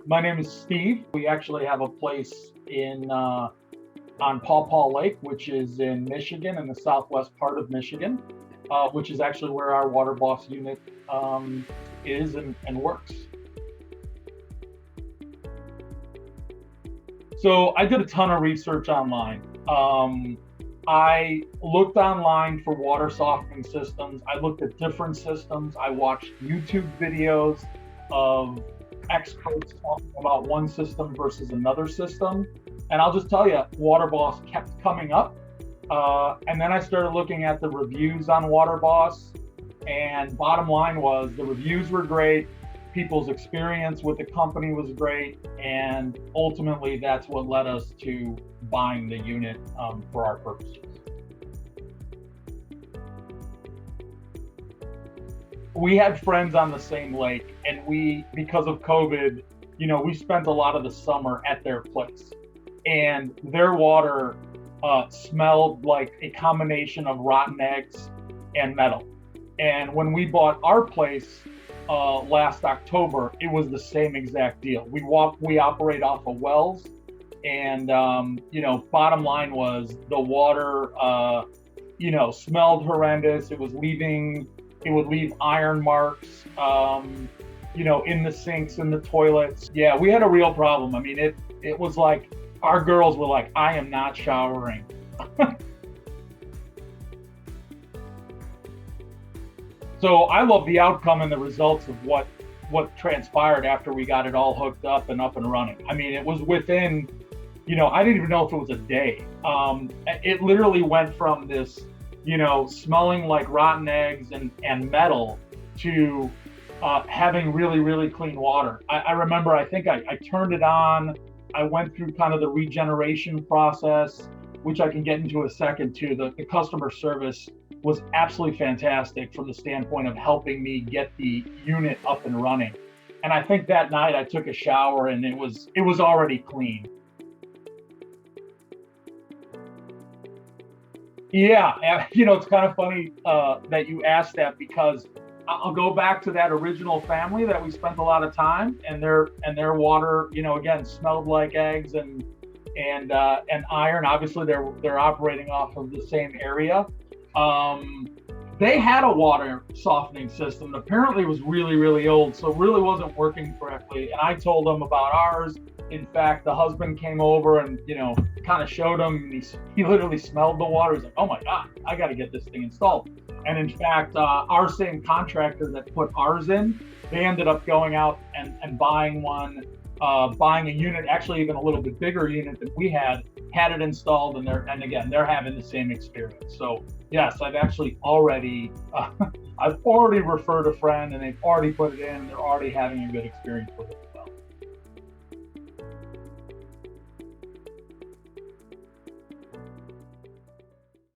My name is Steve. We actually have a place on Paw Paw Lake, which is in Michigan, in the southwest part of Michigan, which is actually where our WaterBoss unit is and works. So I did a ton of research online. I looked online for water softening systems. I looked at different systems. I watched YouTube videos of experts talking about one system versus another system. And I'll just tell you, WaterBoss kept coming up. And then I started looking at the reviews on WaterBoss. And bottom line was the reviews were great. People's experience with the company was great. And ultimately, that's what led us to buying the unit for our purposes. We had friends on the same lake, and because of COVID, we spent a lot of the summer at their place, and their water smelled like a combination of rotten eggs and metal. And when we bought our place last October, it was the same exact deal. We operate off of wells, and bottom line was the water smelled horrendous. It would leave iron marks, in the sinks, in the toilets. Yeah, we had a real problem. I mean, it was like our girls were like, I am not showering. So I love the outcome and the results of what transpired after we got it all hooked up and running. I mean, it was within, I didn't even know if it was a day. It literally went from this, smelling like rotten eggs and metal to having really, really clean water. I remember, I think I turned it on. I went through kind of the regeneration process, which I can get into a second too. The customer service was absolutely fantastic from the standpoint of helping me get the unit up and running. And I think that night I took a shower and it was already clean. Yeah, it's kind of funny that you asked that, because I'll go back to that original family that we spent a lot of time, and their water, again, smelled like eggs and iron. Obviously, they're operating off of the same area. They had a water softening system. Apparently, it was really, really old, so it really wasn't working correctly. And I told them about ours. In fact, the husband came over and kind of showed him. And he literally smelled the water. He's like, "Oh my God, I got to get this thing installed." And in fact, our same contractor that put ours in, they ended up going out and buying one, buying a unit, actually even a little bit bigger unit than we had it installed, and they're having the same experience. So yes, I've actually already I've already referred a friend, and they've already put it in, and they're already having a good experience with it.